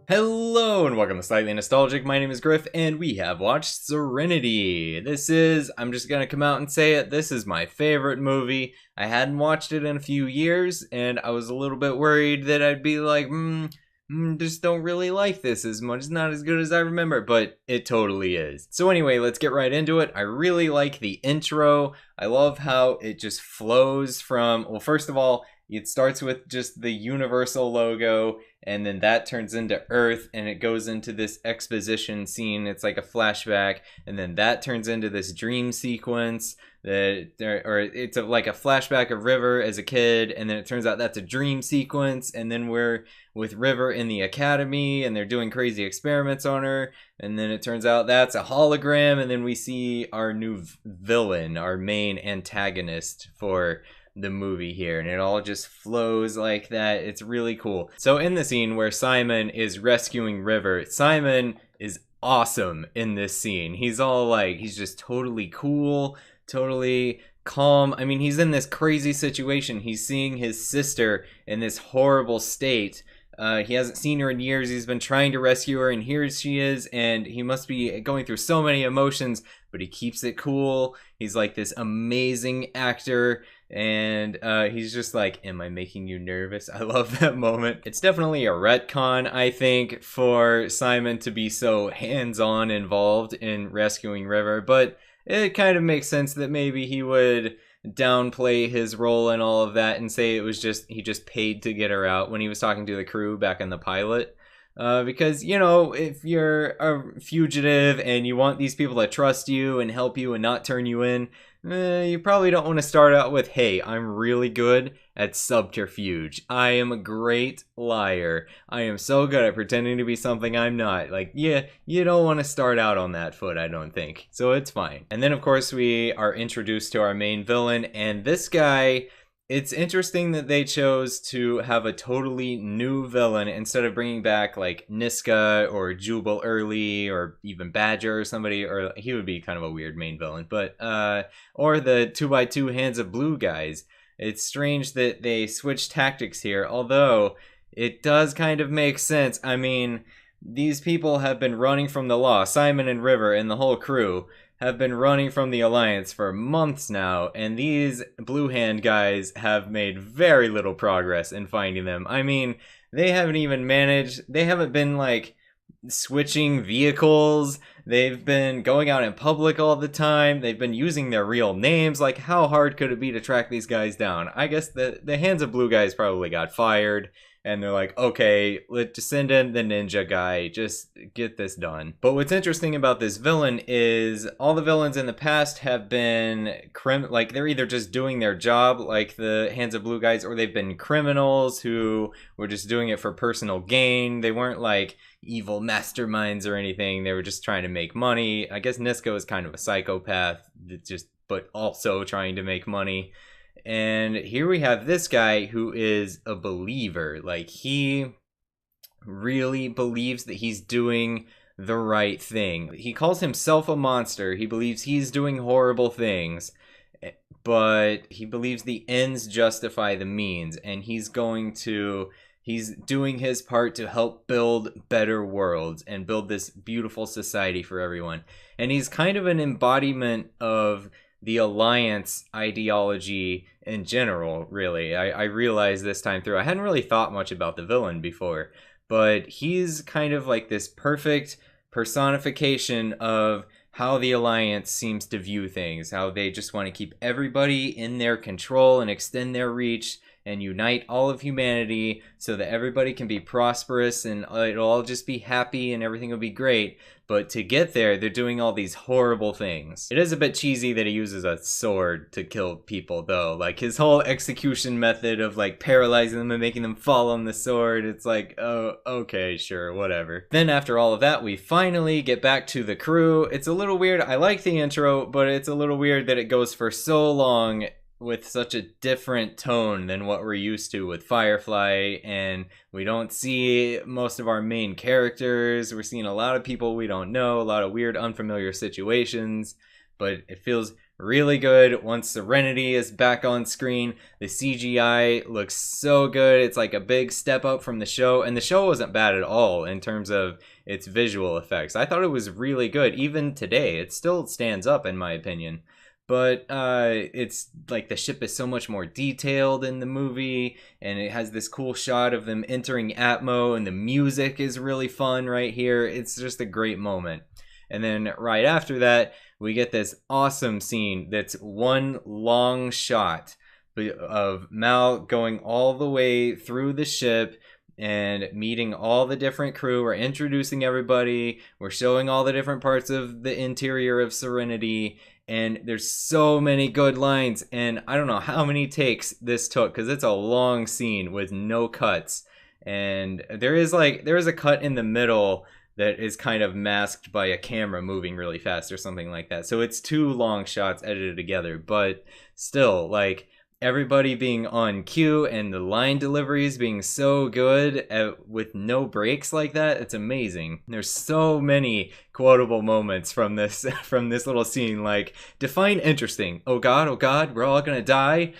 Hello and welcome to Slightly Nostalgic. My name is Griff and we have watched Serenity. I'm just gonna come out and say it, this is my favorite movie. I hadn't watched it in a few years and I was a little bit worried that I'd be like, just don't really like this as much. It's not as good as I remember, but it totally is. So anyway, let's get right into it. I really like the intro. I love how it just flows from, well, first of all, it starts with just the Universal logo, and then that turns into Earth, and it goes into this exposition scene. It's like a flashback, and then that turns into this dream sequence it's like a flashback of River as a kid, and then it turns out that's a dream sequence, and then we're with River in the academy, and they're doing crazy experiments on her, and then it turns out that's a hologram, and then we see our new villain, our main antagonist for the movie here, and it all just flows like that. It's really cool. So in the scene where Simon is rescuing River, Simon is awesome in this scene. He's all like, he's just totally cool, totally calm. I mean, he's in this crazy situation. He's seeing his sister in this horrible state. He hasn't seen her in years. He's been trying to rescue her, and here she is, and he must be going through so many emotions, but he keeps it cool. He's like this amazing actor, and he's just like, am I making you nervous? I love that moment. It's definitely a retcon, I think, for Simon to be so hands-on involved in rescuing River, but it kind of makes sense that maybe he would downplay his role and all of that and say it was just he just paid to get her out when he was talking to the crew back in the pilot. Because, you know, if you're a fugitive and you want these people to trust you and help you and not turn you in, you probably don't want to start out with, hey, I'm really good at subterfuge. I am a great liar. I am so good at pretending to be something I'm not. Like, yeah, you don't want to start out on that foot, I don't think. So it's fine. And then, of course, we are introduced to our main villain, and this guy, it's interesting that they chose to have a totally new villain instead of bringing back like Niska or Jubal Early or even Badger or somebody, or he would be kind of a weird main villain, but or the 2x2 Hands of Blue guys. It's strange that they switched tactics here, although it does kind of make sense. I mean, these people have been running from the law. Simon and River and the whole crew have been running from the Alliance for months now, and these Blue Hand guys have made very little progress in finding them. I mean, they haven't even managed, they haven't been like switching vehicles, they've been going out in public all the time, they've been using their real names. Like, how hard could it be to track these guys down? I guess the Hands of Blue guys probably got fired, and they're like, okay, let's send in the ninja guy, just get this done. But what's interesting about this villain is all the villains in the past have been like, they're either just doing their job, like the Hands of Blue guys, or they've been criminals who were just doing it for personal gain. They weren't like evil masterminds or anything. They were just trying to make money. I guess Nisko is kind of a psychopath, but also trying to make money. And here we have this guy who is a believer. Like, he really believes that he's doing the right thing. He calls himself a monster. He believes he's doing horrible things, but he believes the ends justify the means, and he's doing his part to help build better worlds and build this beautiful society for everyone. And he's kind of an embodiment of the Alliance ideology in general, really. I realized this time through, I hadn't really thought much about the villain before, but he's kind of like this perfect personification of how the Alliance seems to view things, how they just want to keep everybody in their control and extend their reach and unite all of humanity so that everybody can be prosperous and it'll all just be happy and everything will be great. But to get there, they're doing all these horrible things. It is a bit cheesy that he uses a sword to kill people, though. Like, his whole execution method of, like, paralyzing them and making them fall on the sword, it's like, oh, okay, sure, whatever. Then after all of that, we finally get back to the crew. It's a little weird. I like the intro, but it's a little weird that it goes for so long with such a different tone than what we're used to with Firefly, and we don't see most of our main characters. We're seeing a lot of people we don't know, a lot of weird unfamiliar situations, but it feels really good once Serenity is back on screen. The CGI looks so good. It's like a big step up from the show, and the show wasn't bad at all in terms of its visual effects. I thought it was really good. Even today, it still stands up in my opinion. But it's like the ship is so much more detailed in the movie, and it has this cool shot of them entering Atmo, and the music is really fun right here. It's just a great moment. And then right after that, we get this awesome scene that's one long shot of Mal going all the way through the ship and meeting all the different crew. We're introducing everybody. We're showing all the different parts of the interior of Serenity. And there's so many good lines. And I don't know how many takes this took, because it's a long scene with no cuts. And there is a cut in the middle that is kind of masked by a camera moving really fast or something like that. So it's two long shots edited together. But still, like, everybody being on cue and the line deliveries being so good with no breaks like that, it's amazing. There's so many quotable moments from this little scene, like, define interesting. Oh god, we're all gonna die.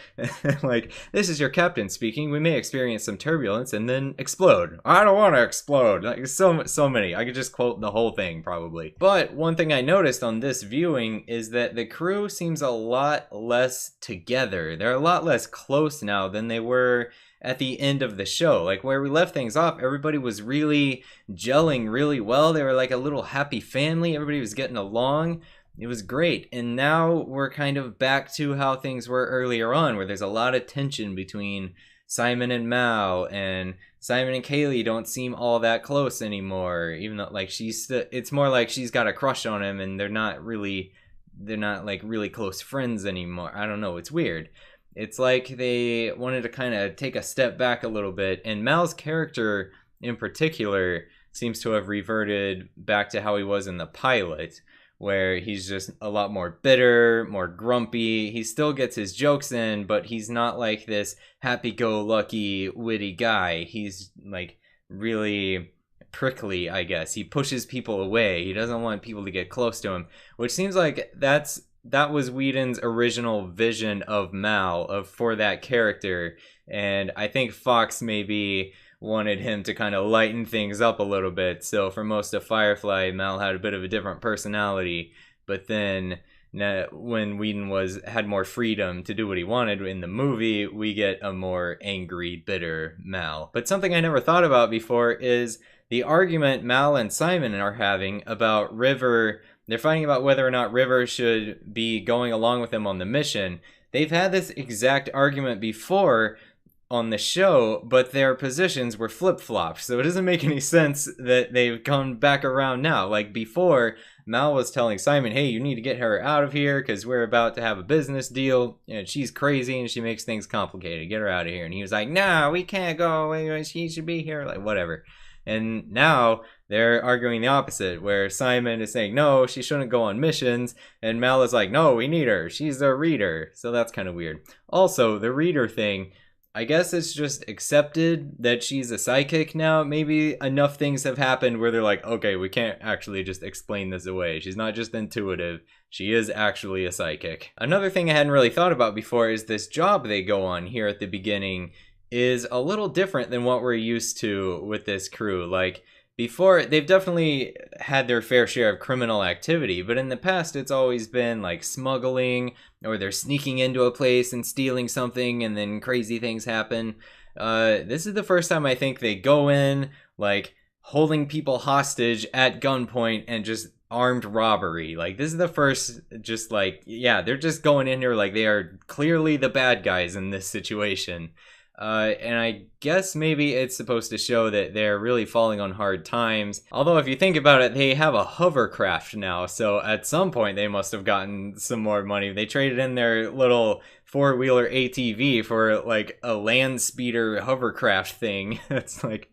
Like, this is your captain speaking. We may experience some turbulence and then explode. I don't want to explode. Like, so many. I could just quote the whole thing probably. But one thing I noticed on this viewing is that the crew seems a lot less together. They're a lot less close now than they were at the end of the show. Like, where we left things off, everybody was really gelling really well. They were like a little happy family. Everybody was getting along. It was great. And now we're kind of back to how things were earlier on, where there's a lot of tension between Simon and Mal, and Simon and Kaylee don't seem all that close anymore, even though, like, it's more like she's got a crush on him, and they're not like really close friends anymore. I don't know, it's weird. It's like they wanted to kind of take a step back a little bit, and Mal's character in particular seems to have reverted back to how he was in the pilot, where he's just a lot more bitter, more grumpy. He still gets his jokes in, but he's not like this happy-go-lucky, witty guy. He's like really prickly, I guess. He pushes people away. He doesn't want people to get close to him, which seems like that was Whedon's original vision of Mal, for that character. And I think Fox maybe wanted him to kind of lighten things up a little bit. So for most of Firefly, Mal had a bit of a different personality. But then when Whedon had more freedom to do what he wanted in the movie, we get a more angry, bitter Mal. But something I never thought about before is the argument Mal and Simon are having about River. They're fighting about whether or not River should be going along with them on the mission. They've had this exact argument before on the show, but their positions were flip-flopped, so it doesn't make any sense that they've come back around now. Like, before, Mal was telling Simon, hey, you need to get her out of here because we're about to have a business deal, and she's crazy and she makes things complicated. Get her out of here. And he was like, nah, we can't go. She should be here. Like, whatever. And now they're arguing the opposite, where Simon is saying, no, she shouldn't go on missions, and Mal is like, no, we need her. She's a reader. So that's kind of weird. Also, the reader thing, I guess it's just accepted that she's a psychic now. Maybe enough things have happened where they're like, okay, we can't actually just explain this away. She's not just intuitive. She is actually a psychic. Another thing I hadn't really thought about before is this job they go on here at the beginning is a little different than what we're used to with this crew. Like, before, they've definitely had their fair share of criminal activity, but in the past it's always been like smuggling, or they're sneaking into a place and stealing something and then crazy things happen. This is the first time I think they go in like holding people hostage at gunpoint and just armed robbery. Like, this is the first, just like, yeah, they're just going in here like they are clearly the bad guys in this situation. And I guess maybe it's supposed to show that they're really falling on hard times. Although if you think about it, they have a hovercraft now, so at some point they must have gotten some more money. They traded in their little four-wheeler ATV for like a land speeder hovercraft thing. It's like,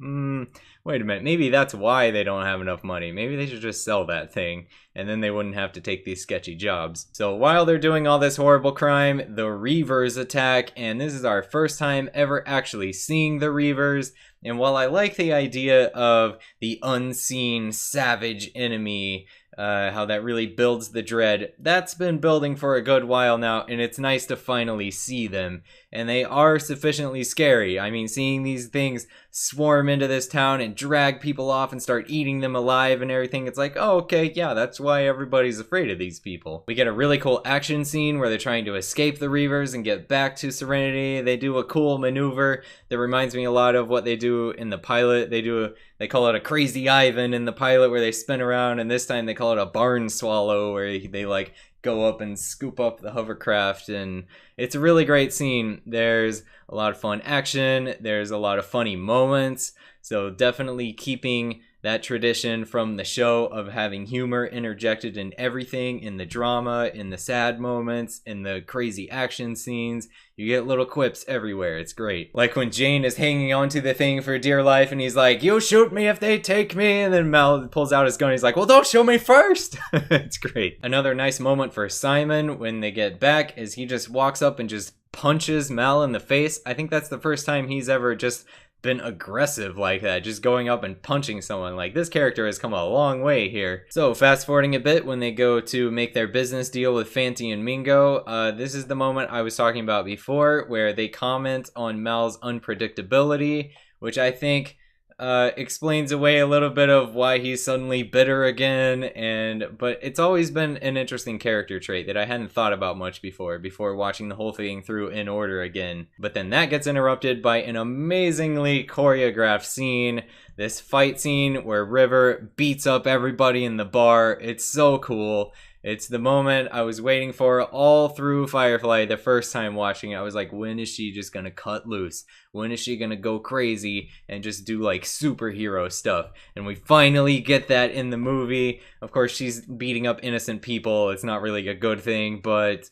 wait a minute, maybe that's why they don't have enough money. Maybe they should just sell that thing, and then they wouldn't have to take these sketchy jobs. So while they're doing all this horrible crime, the Reavers attack, and this is our first time ever actually seeing the Reavers. And while I like the idea of the unseen savage enemy how that really builds the dread. That's been building for a good while now, and it's nice to finally see them. And they are sufficiently scary. I mean, seeing these things swarm into this town and drag people off and start eating them alive and everything, it's like, oh, okay, yeah, that's why everybody's afraid of these people. We get a really cool action scene where they're trying to escape the Reavers and get back to Serenity. They do a cool maneuver that reminds me a lot of what they do in the pilot. They call it a crazy Ivan in the pilot, where they spin around, and this time they call it a barn swallow, where they like go up and scoop up the hovercraft, and it's a really great scene. There's a lot of fun action, there's a lot of funny moments, so definitely keeping that tradition from the show of having humor interjected in everything, in the drama, in the sad moments, in the crazy action scenes. You get little quips everywhere. It's great. Like when Jane is hanging onto the thing for dear life and he's like, "You shoot me if they take me," and then Mal pulls out his gun. He's like, "Well, don't shoot me first." It's great. Another nice moment for Simon when they get back is he just walks up and just punches Mal in the face. I think that's the first time he's ever just been aggressive like that, just going up and punching someone. Like, this character has come a long way here. So fast forwarding a bit, when they go to make their business deal with Fanti and Mingo, this is the moment I was talking about before, where they comment on Mal's unpredictability, which I think explains away a little bit of why he's suddenly bitter again. But it's always been an interesting character trait that I hadn't thought about much before watching the whole thing through in order again. But then that gets interrupted by an amazingly choreographed scene, this fight scene where River beats up everybody in the bar. It's so cool. It's the moment I was waiting for all through Firefly the first time watching it. I was like, when is she just gonna cut loose? When is she gonna go crazy and just do like superhero stuff? And we finally get that in the movie. Of course, she's beating up innocent people. It's not really a good thing, but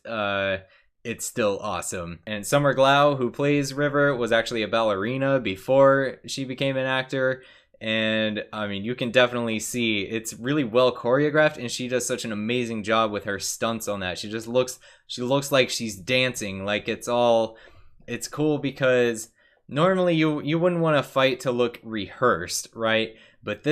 it's still awesome. And Summer Glau, who plays River, was actually a ballerina before she became an actor. And I mean, you can definitely see it's really well choreographed, and she does such an amazing job with her stunts on that. She looks like she's dancing. Like, it's cool because normally you wouldn't want to fight to look rehearsed, right? But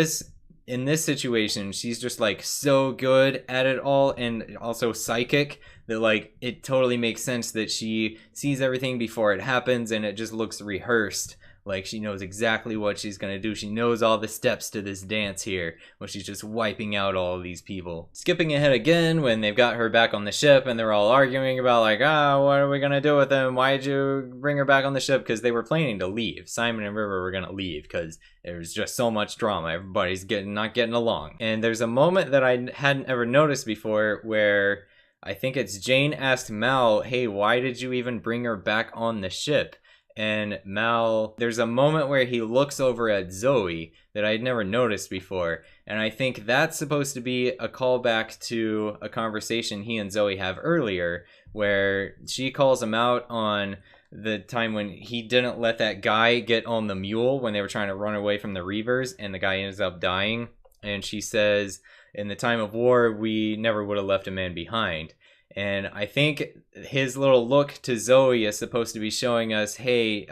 in this situation, she's just like so good at it all, and also psychic, that like it totally makes sense that she sees everything before it happens, and it just looks rehearsed. Like, she knows exactly what she's gonna do. She knows all the steps to this dance here, when she's just wiping out all of these people. Skipping ahead again, when they've got her back on the ship and they're all arguing about like, what are we gonna do with him? Why did you bring her back on the ship? Because they were planning to leave. Simon and River were gonna leave because there was just so much drama. Everybody's not getting along. And there's a moment that I hadn't ever noticed before where I think it's Jane asked Mal, "Hey, why did you even bring her back on the ship?" And Mal, there's a moment where he looks over at Zoe that I'd never noticed before. And I think that's supposed to be a callback to a conversation he and Zoe have earlier, where she calls him out on the time when he didn't let that guy get on the mule when they were trying to run away from the Reavers, and the guy ends up dying. And she says, "In the time of war, we never would have left a man behind." And I think his little look to Zoe is supposed to be showing us, hey,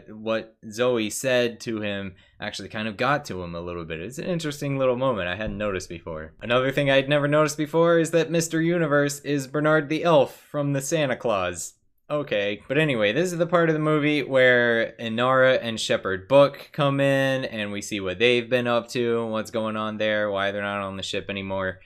what Zoe said to him actually kind of got to him a little bit. It's an interesting little moment I hadn't noticed before. Another thing I'd never noticed before is that Mr. Universe is Bernard the Elf from the Santa Claus. Okay, but anyway, this is the part of the movie where Inara and Shepherd Book come in, and we see what they've been up to, what's going on there, why they're not on the ship anymore.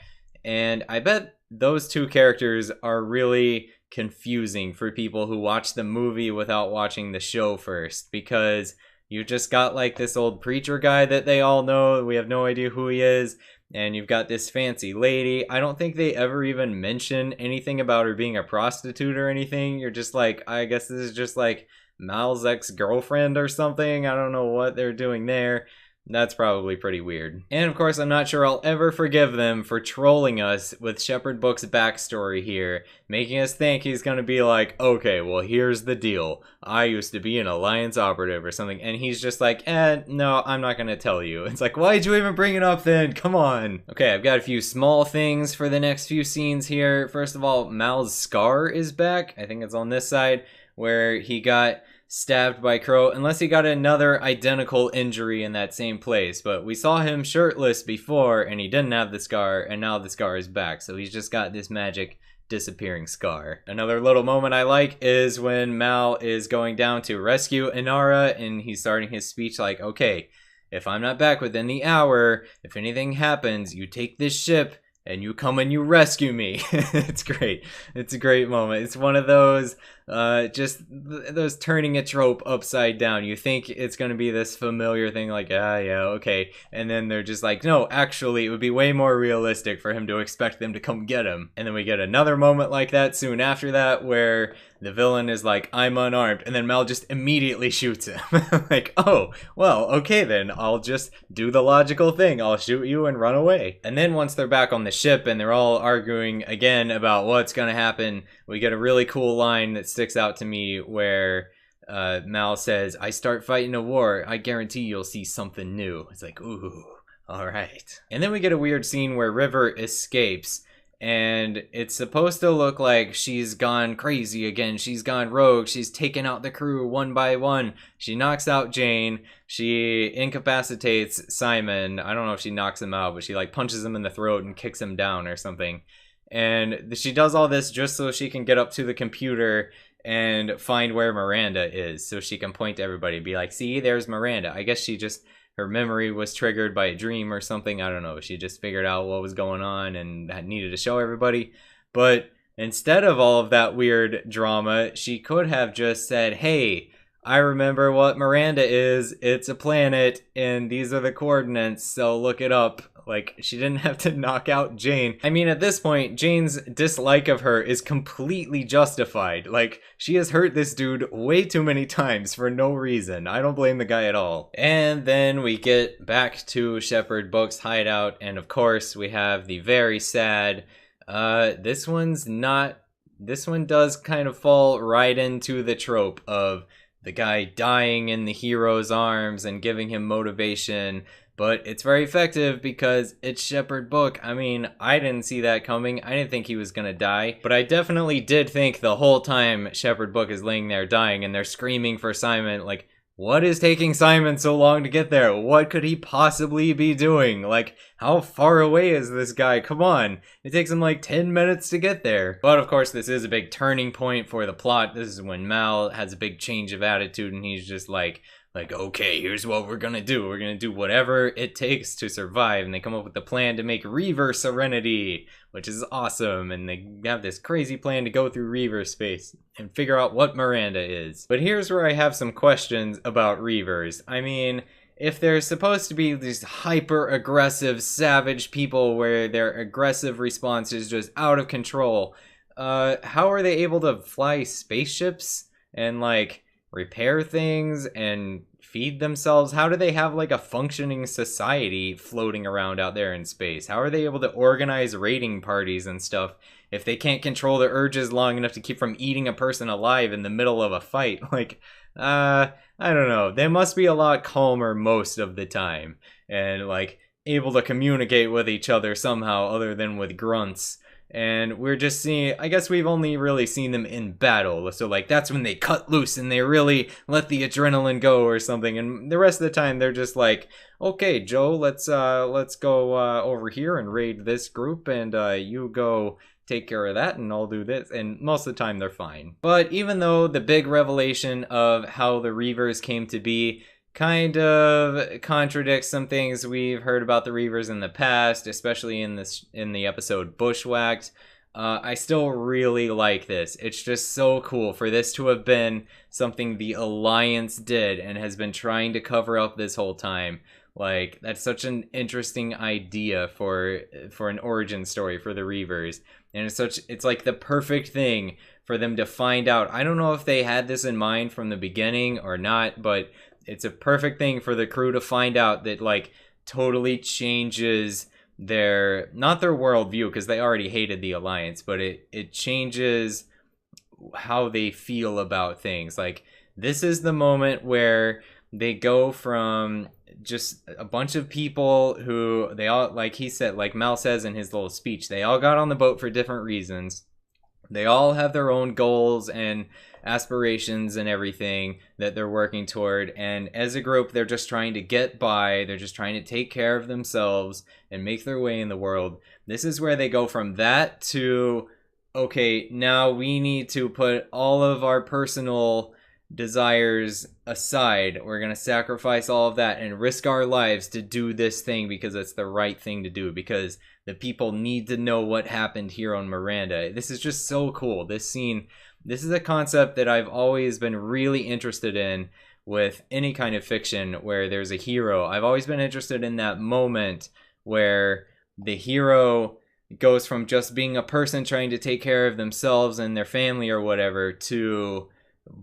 And I bet those two characters are really confusing for people who watch the movie without watching the show first, because you just got like this old preacher guy that they all know, we have no idea who he is, and you've got this fancy lady. I don't think they ever even mention anything about her being a prostitute or anything. You're just like, I guess this is just like Mal's ex-girlfriend or something. I don't know what they're doing there. That's probably pretty weird. And of course, I'm not sure I'll ever forgive them for trolling us with Shepherd Book's backstory here, making us think he's gonna be like, okay, well, here's the deal. I used to be an Alliance operative or something, and he's just like, no, I'm not gonna tell you. It's like, why'd you even bring it up then? Come on. Okay, I've got a few small things for the next few scenes here. First of all, Mal's scar is back. I think it's on this side, where he got stabbed by Crow, unless he got another identical injury in that same place. But we saw him shirtless before, and he didn't have the scar, and now the scar is back. So he's just got this magic disappearing scar. Another little moment I like is when Mal is going down to rescue Inara, and he's starting his speech like, okay, if I'm not back within the hour, if anything happens, you take this ship and you come and you rescue me. It's great. It's a great moment. It's one of those, just those turning a trope upside down. You think it's going to be this familiar thing like, yeah, okay. And then they're just like, no, actually, it would be way more realistic for him to expect them to come get him. And then we get another moment like that soon after that where the villain is like, I'm unarmed. And then Mal just immediately shoots him. Like, oh, well, okay then. I'll just do the logical thing. I'll shoot you and run away. And then once they're back on the ship and they're all arguing again about what's going to happen, we get a really cool line that sticks out to me where Mal says, I start fighting a war, I guarantee you'll see something new. It's like, ooh, all right. And then we get a weird scene where River escapes, and it's supposed to look like she's gone crazy again. She's gone rogue. She's taken out the crew one by one. She knocks out Jane. She incapacitates Simon. I don't know if she knocks him out, but she like punches him in the throat and kicks him down or something. And she does all this just so she can get up to the computer and find where Miranda is, so she can point to everybody, be like, see, there's Miranda. I guess her memory was triggered by a dream or something. I don't know. She just figured out what was going on and needed to show everybody. But instead of all of that weird drama, she could have just said, hey, I remember what Miranda is. It's a planet, and these are the coordinates, so look it up. Like, she didn't have to knock out Jane. I mean, at this point, Jane's dislike of her is completely justified. Like, she has hurt this dude way too many times for no reason. I don't blame the guy at all. And then we get back to Shepherd Book's hideout, and of course, we have the very sad, this one does kind of fall right into the trope of the guy dying in the hero's arms and giving him motivation. But it's very effective because it's Shepherd Book. I mean, I didn't see that coming. I didn't think he was gonna die. But I definitely did think the whole time Shepherd Book is laying there dying and they're screaming for Simon, like, what is taking Simon so long to get there? What could he possibly be doing? Like, how far away is this guy? Come on. It takes him like 10 minutes to get there. But of course, this is a big turning point for the plot. This is when Mal has a big change of attitude and he's just like, okay, here's what we're gonna do. We're gonna do whatever it takes to survive. And they come up with the plan to make Reaver Serenity, which is awesome. And they have this crazy plan to go through Reaver space and figure out what Miranda is. But here's where I have some questions about Reavers. I mean, if they're supposed to be these hyper-aggressive, savage people where their aggressive response is just out of control, how are they able to fly spaceships and, like, repair things and feed themselves? How do they have like a functioning society floating around out there in space? How are they able to organize raiding parties and stuff if they can't control their urges long enough to keep from eating a person alive in the middle of a fight? Like, I don't know. They must be a lot calmer most of the time and like able to communicate with each other somehow other than with grunts. And we're just seeing, I guess we've only really seen them in battle. So like that's when they cut loose and they really let the adrenaline go or something. And the rest of the time they're just like, okay, Joe, let's go over here and raid this group, and you go take care of that and I'll do this. And most of the time they're fine. But even though the big revelation of how the Reavers came to be kind of contradicts some things we've heard about the Reavers in the past, especially in the episode Bushwhacked, I still really like this. It's just so cool for this to have been something the Alliance did and has been trying to cover up this whole time. Like, that's such an interesting idea for an origin story for the Reavers. And it's like the perfect thing for them to find out. I don't know if they had this in mind from the beginning or not, but it's a perfect thing for the crew to find out that, like, totally changes not their worldview, because they already hated the Alliance, but it changes how they feel about things. Like, this is the moment where they go from just a bunch of people who they all, like he said, like Mal says in his little speech, they all got on the boat for different reasons. They all have their own goals and aspirations and everything that they're working toward. And as a group, they're just trying to get by. They're just trying to take care of themselves and make their way in the world. This is where they go from that to, okay, now we need to put all of our personal desires aside. We're going to sacrifice all of that and risk our lives to do this thing because it's the right thing to do, because the people need to know what happened here on Miranda. This is just so cool. This scene, this is a concept that I've always been really interested in with any kind of fiction where there's a hero. I've always been interested in that moment where the hero goes from just being a person trying to take care of themselves and their family or whatever to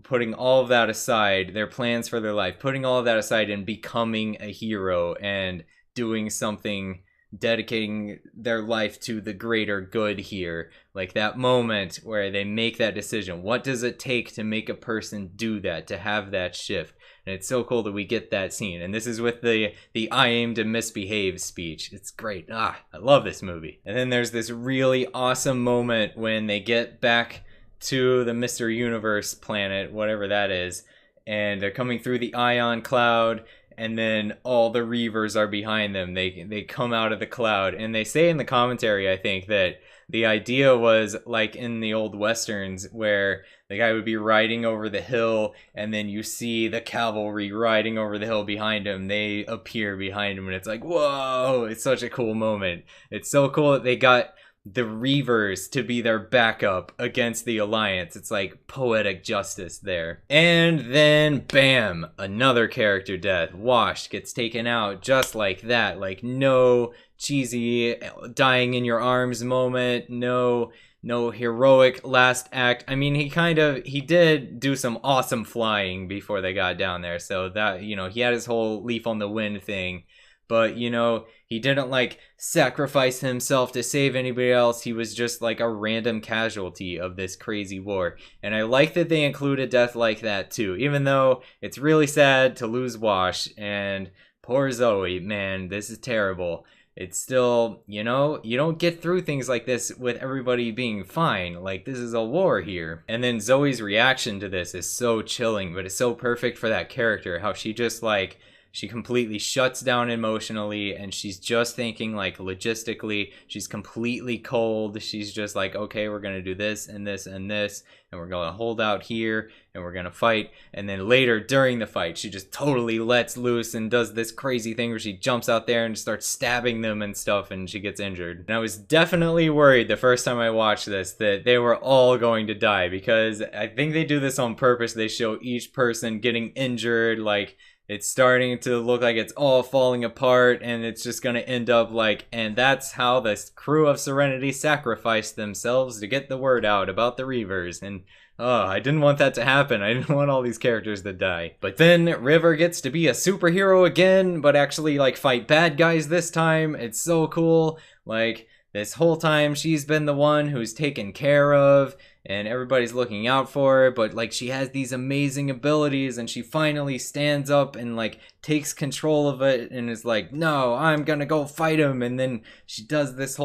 putting all of that aside, their plans for their life, putting all of that aside and becoming a hero and doing something, dedicating their life to the greater good here. Like that moment where they make that decision. What does it take to make a person do that, to have that shift? And it's so cool that we get that scene. And this is with the I aim to misbehave speech. It's great. I love this movie. And then there's this really awesome moment when they get back to the Mr. Universe planet, whatever that is, and they're coming through the ion cloud, and then all the Reavers are behind them. They come out of the cloud, and they say in the commentary, I think, that the idea was like in the old westerns where the guy would be riding over the hill, and then you see the cavalry riding over the hill behind him. They appear behind him, and it's like, whoa, it's such a cool moment. It's so cool that they got the Reavers to be their backup against the Alliance. It's like poetic justice there. And then, bam, another character death. Wash gets taken out just like that. Like, no cheesy dying in your arms moment. No heroic last act. I mean, he did do some awesome flying before they got down there. So that, he had his whole leaf on the wind thing. But, he didn't, like, sacrifice himself to save anybody else. He was just, like, a random casualty of this crazy war. And I like that they include a death like that, too. Even though it's really sad to lose Wash. And poor Zoe, man, this is terrible. It's still, you don't get through things like this with everybody being fine. Like, this is a war here. And then Zoe's reaction to this is so chilling, but it's so perfect for that character. How she just, like, she completely shuts down emotionally, and she's just thinking, like, logistically. She's completely cold. She's just like, okay, we're gonna do this and this and this, and we're gonna hold out here, and we're gonna fight. And then later, during the fight, she just totally lets loose and does this crazy thing where she jumps out there and starts stabbing them and stuff, and she gets injured. And I was definitely worried the first time I watched this that they were all going to die, because I think they do this on purpose. They show each person getting injured, like, it's starting to look like it's all falling apart, and it's just going to end up like, and that's how the crew of Serenity sacrificed themselves to get the word out about the Reavers. And I didn't want that to happen. I didn't want all these characters to die. But then River gets to be a superhero again, but actually, like, fight bad guys this time. It's so cool. Like, this whole time she's been the one who's taken care of, and everybody's looking out for her, but, like, she has these amazing abilities, and she finally stands up and, like, takes control of it and is like, no, I'm gonna go fight him. And then she does this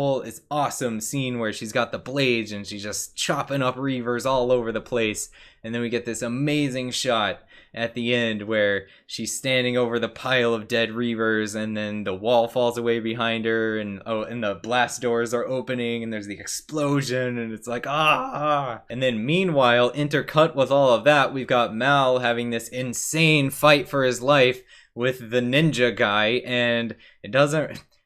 awesome scene where she's got the blades and she's just chopping up Reavers all over the place. And then we get this amazing shot at the end where she's standing over the pile of dead Reavers, and then the wall falls away behind her, and the blast doors are opening, and there's the explosion, and it's like, And then meanwhile, intercut with all of that, we've got Mal having this insane fight for his life with the ninja guy, and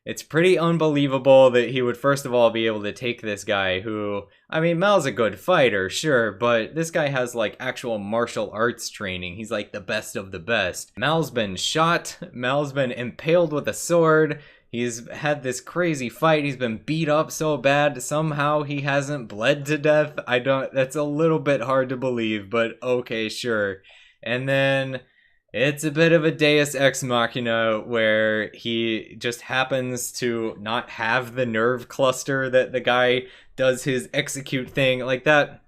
it's pretty unbelievable that he would first of all be able to take this guy who, I mean, Mal's a good fighter, sure, but this guy has, like, actual martial arts training. He's like the best of the best. Mal's been shot. Mal's been impaled with a sword. He's had this crazy fight. He's been beat up so bad. Somehow he hasn't bled to death. That's a little bit hard to believe, but okay, sure. And then it's a bit of a deus ex machina where he just happens to not have the nerve cluster that the guy does his execute thing like that.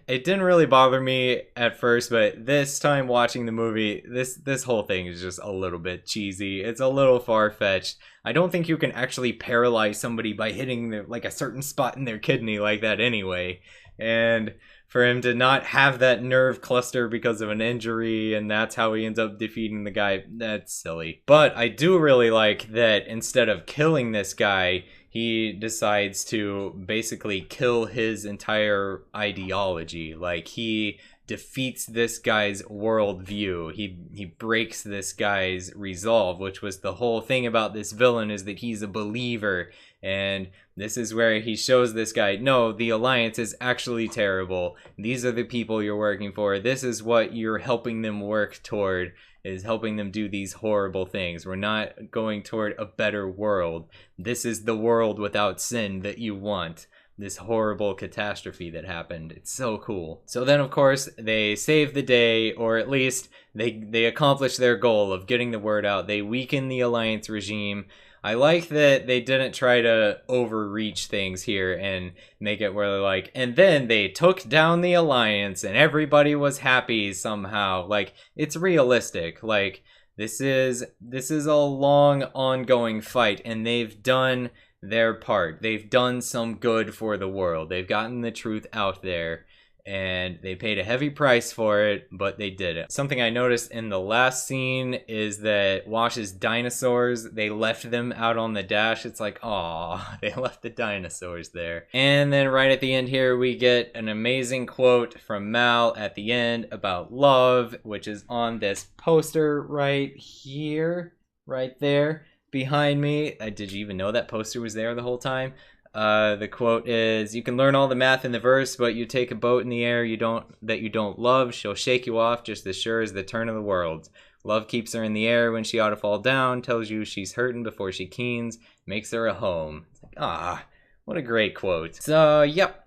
it didn't really bother me at first, but this time watching the movie, this whole thing is just a little bit cheesy. It's a little far-fetched. I don't think you can actually paralyze somebody by hitting like a certain spot in their kidney like that anyway. And for him to not have that nerve cluster because of an injury, and that's how he ends up defeating the guy, that's silly. But I do really like that instead of killing this guy, he decides to basically kill his entire ideology. Like, he defeats this guy's worldview. He breaks this guy's resolve, which was the whole thing about this villain, is that he's a believer. And this is where he shows this guy, no, the Alliance is actually terrible. These are the people you're working for. This is what you're helping them work toward, is helping them do these horrible things. We're not going toward a better world. This is the world without sin that you want. This horrible catastrophe that happened. It's so cool. So then, of course, they save the day, or at least they accomplish their goal of getting the word out. They weaken the Alliance regime. I like that they didn't try to overreach things here and make it where they're like, and then they took down the Alliance and everybody was happy somehow. Like, it's realistic. Like, this is a long ongoing fight, and they've done their part. They've done some good for the world. They've gotten the truth out there, and they paid a heavy price for it, but they did it. Something I noticed in the last scene is that Wash's dinosaurs, they left them out on the dash. It's like, aw, they left the dinosaurs there. And then right at the end here, we get an amazing quote from Mal at the end about love, which is on this poster right here, right there behind me. Did you even know that poster was there the whole time? The quote is, you can learn all the math in the verse, but you take a boat in the air that you don't love, she'll shake you off just as sure as the turn of the world. Love keeps her in the air when she ought to fall down, tells you she's hurting before she keens, makes her a home. It's like, ah, what a great quote. So, yep,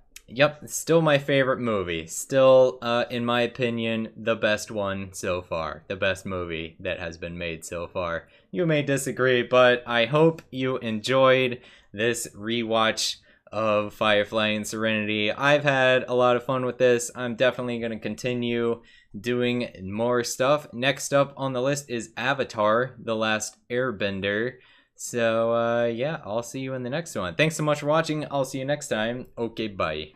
still my favorite movie. Still, in my opinion, the best one so far. The best movie that has been made so far. You may disagree, but I hope you enjoyed this rewatch of Firefly and Serenity. I've had a lot of fun with this. I'm definitely going to continue doing more stuff. Next up on the list is Avatar: The Last Airbender. So, yeah, I'll see you in the next one. Thanks so much for watching. I'll see you next time. Okay, bye.